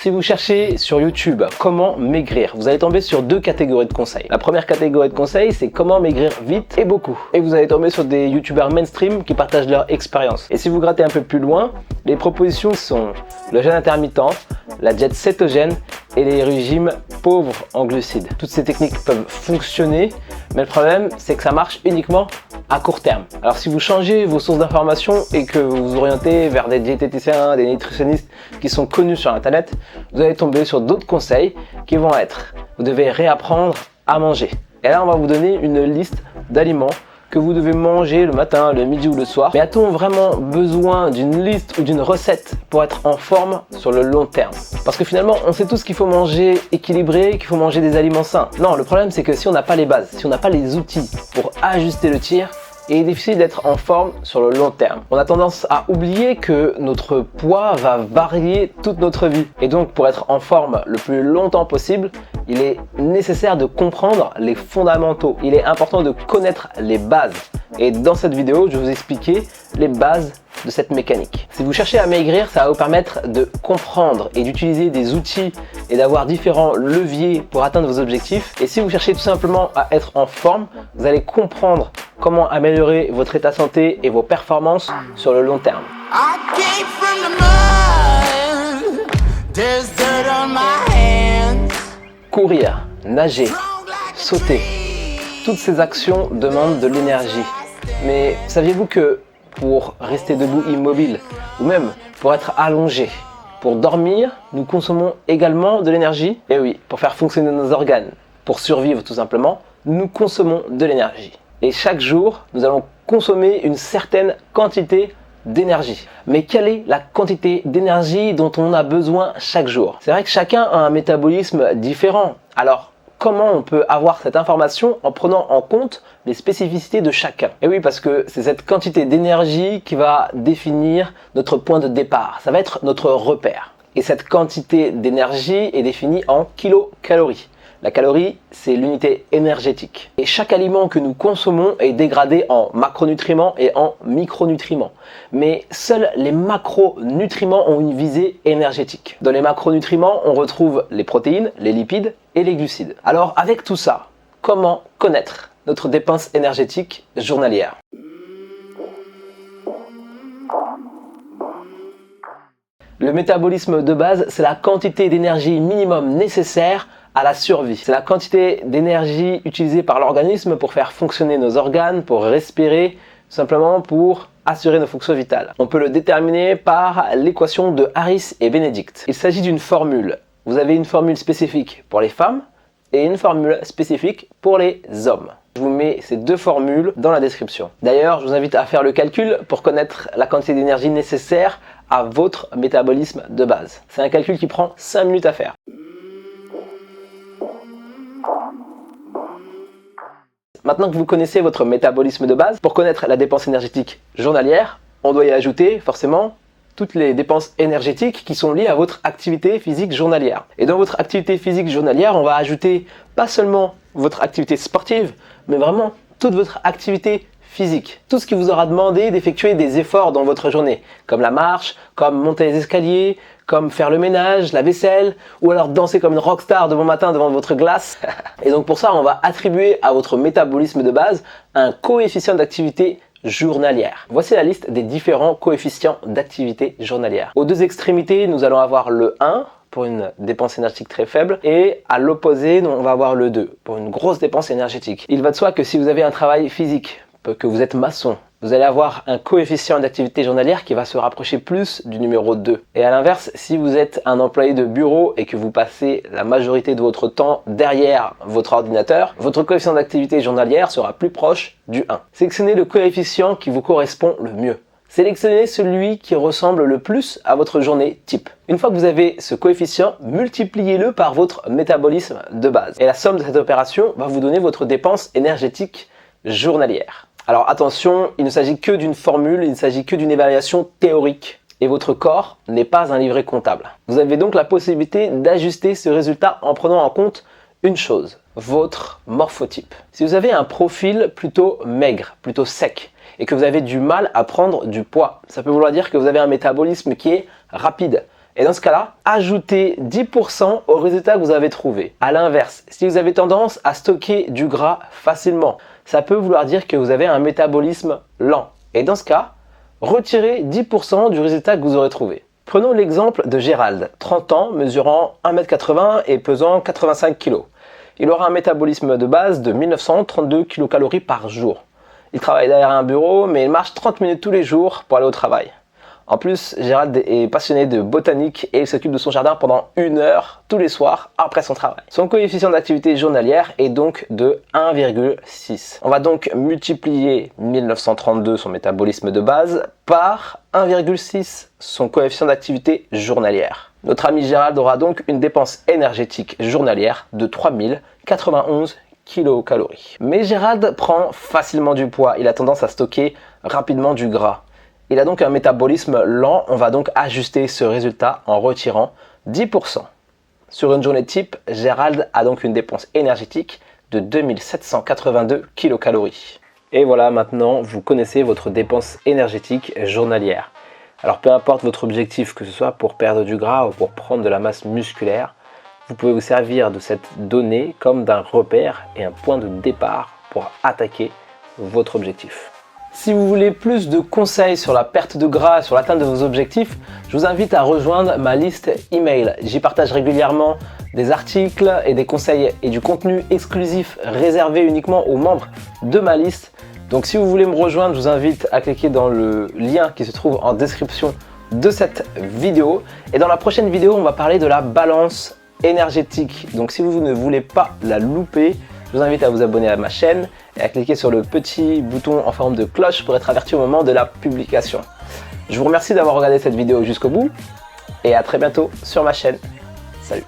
Si vous cherchez sur YouTube comment maigrir, vous allez tomber sur deux catégories de conseils. La première catégorie de conseils, c'est comment maigrir vite et beaucoup. Et vous allez tomber sur des youtubeurs mainstream qui partagent leur expérience. Et si vous grattez un peu plus loin, les propositions sont le jeûne intermittent, la diète cétogène et les régimes pauvres en glucides. Toutes ces techniques peuvent fonctionner, mais le problème, c'est que ça marche uniquement à court terme. Alors si vous changez vos sources d'informations et que vous vous orientez vers des diététiciens, des nutritionnistes qui sont connus sur internet, vous allez tomber sur d'autres conseils qui vont être: vous devez réapprendre à manger. Et là, on va vous donner une liste d'aliments que vous devez manger le matin, le midi ou le soir. Mais a-t-on vraiment besoin d'une liste ou d'une recette pour être en forme sur le long terme? Parce que finalement, on sait tous qu'il faut manger équilibré, qu'il faut manger des aliments sains. Non, le problème c'est que si on n'a pas les bases, si on n'a pas les outils pour ajuster le tir, il est difficile d'être en forme sur le long terme. On a tendance à oublier que notre poids va varier toute notre vie. Et donc pour être en forme le plus longtemps possible, il est nécessaire de comprendre les fondamentaux. Il est important de connaître les bases. Et dans cette vidéo, je vais vous expliquer les bases de cette mécanique. Si vous cherchez à maigrir, ça va vous permettre de comprendre et d'utiliser des outils et d'avoir différents leviers pour atteindre vos objectifs. Et si vous cherchez tout simplement à être en forme, vous allez comprendre comment améliorer votre état de santé et vos performances sur le long terme. Courir, nager, sauter, toutes ces actions demandent de l'énergie. Mais saviez-vous que pour rester debout immobile ou même pour être allongé, pour dormir, nous consommons également de l'énergie? Et oui, pour faire fonctionner nos organes, pour survivre tout simplement, nous consommons de l'énergie. Et chaque jour, nous allons consommer une certaine quantité d'énergie. Mais quelle est la quantité d'énergie dont on a besoin chaque jour? C'est vrai que chacun a un métabolisme différent. Alors, comment on peut avoir cette information en prenant en compte les spécificités de chacun? Et oui, parce que c'est cette quantité d'énergie qui va définir notre point de départ. Ça va être notre repère. Et cette quantité d'énergie est définie en kilocalories. La calorie, c'est l'unité énergétique. Et chaque aliment que nous consommons est dégradé en macronutriments et en micronutriments. Mais seuls les macronutriments ont une visée énergétique. Dans les macronutriments, on retrouve les protéines, les lipides et les glucides. Alors avec tout ça, comment connaître notre dépense énergétique journalière? Le métabolisme de base, c'est la quantité d'énergie minimum nécessaire à la survie. C'est la quantité d'énergie utilisée par l'organisme pour faire fonctionner nos organes, pour respirer, simplement pour assurer nos fonctions vitales. On peut le déterminer par l'équation de Harris et Benedict. Il s'agit d'une formule. Vous avez une formule spécifique pour les femmes et une formule spécifique pour les hommes. Je vous mets ces deux formules dans la description. D'ailleurs, je vous invite à faire le calcul pour connaître la quantité d'énergie nécessaire à votre métabolisme de base. C'est un calcul qui prend 5 minutes à faire. Maintenant que vous connaissez votre métabolisme de base, pour connaître la dépense énergétique journalière, on doit y ajouter forcément toutes les dépenses énergétiques qui sont liées à votre activité physique journalière. Et dans votre activité physique journalière, on va ajouter pas seulement votre activité sportive, mais vraiment toute votre activité physique. Tout ce qui vous aura demandé d'effectuer des efforts dans votre journée, comme la marche, comme monter les escaliers, comme faire le ménage, la vaisselle, ou alors danser comme une rockstar de bon matin devant votre glace. Et donc pour ça, on va attribuer à votre métabolisme de base un coefficient d'activité journalière. Voici la liste des différents coefficients d'activité journalière. Aux deux extrémités, nous allons avoir le 1 pour une dépense énergétique très faible et à l'opposé, on va avoir le 2 pour une grosse dépense énergétique. Il va de soi que si vous avez un travail physique, que vous êtes maçon, vous allez avoir un coefficient d'activité journalière qui va se rapprocher plus du numéro 2. Et à l'inverse, si vous êtes un employé de bureau et que vous passez la majorité de votre temps derrière votre ordinateur, votre coefficient d'activité journalière sera plus proche du 1. Sélectionnez le coefficient qui vous correspond le mieux. Sélectionnez celui qui ressemble le plus à votre journée type. Une fois que vous avez ce coefficient, multipliez-le par votre métabolisme de base. Et la somme de cette opération va vous donner votre dépense énergétique journalière. Alors attention, il ne s'agit que d'une formule, il ne s'agit que d'une évaluation théorique. Et votre corps n'est pas un livret comptable. Vous avez donc la possibilité d'ajuster ce résultat en prenant en compte une chose, votre morphotype. Si vous avez un profil plutôt maigre, plutôt sec, et que vous avez du mal à prendre du poids, ça peut vouloir dire que vous avez un métabolisme qui est rapide, Et dans ce cas-là, ajoutez 10% au résultat que vous avez trouvé. À l'inverse, si vous avez tendance à stocker du gras facilement, ça peut vouloir dire que vous avez un métabolisme lent. Et dans ce cas, retirez 10% du résultat que vous aurez trouvé. Prenons l'exemple de Gérald, 30 ans, mesurant 1m80 et pesant 85 kg. Il aura un métabolisme de base de 1932 kcal par jour. Il travaille derrière un bureau, mais il marche 30 minutes tous les jours pour aller au travail. En plus, Gérald est passionné de botanique et il s'occupe de son jardin pendant 1 heure tous les soirs après son travail. Son coefficient d'activité journalière est donc de 1,6. On va donc multiplier 1932, son métabolisme de base, par 1,6, son coefficient d'activité journalière. Notre ami Gérald aura donc une dépense énergétique journalière de 3091 kcal. Mais Gérald prend facilement du poids, il a tendance à stocker rapidement du gras. Il a donc un métabolisme lent, on va donc ajuster ce résultat en retirant 10%. Sur une journée type, Gérald a donc une dépense énergétique de 2782 kcal. Et voilà, maintenant vous connaissez votre dépense énergétique journalière. Alors peu importe votre objectif, que ce soit pour perdre du gras ou pour prendre de la masse musculaire, vous pouvez vous servir de cette donnée comme d'un repère et un point de départ pour attaquer votre objectif. Si vous voulez plus de conseils sur la perte de gras, sur l'atteinte de vos objectifs, je vous invite à rejoindre ma liste email. J'y partage régulièrement des articles et des conseils et du contenu exclusif réservé uniquement aux membres de ma liste. Donc si vous voulez me rejoindre, je vous invite à cliquer dans le lien qui se trouve en description de cette vidéo. Et dans la prochaine vidéo, on va parler de la balance énergétique. Donc si vous ne voulez pas la louper, je vous invite à vous abonner à ma chaîne et à cliquer sur le petit bouton en forme de cloche pour être averti au moment de la publication. Je vous remercie d'avoir regardé cette vidéo jusqu'au bout et à très bientôt sur ma chaîne. Salut!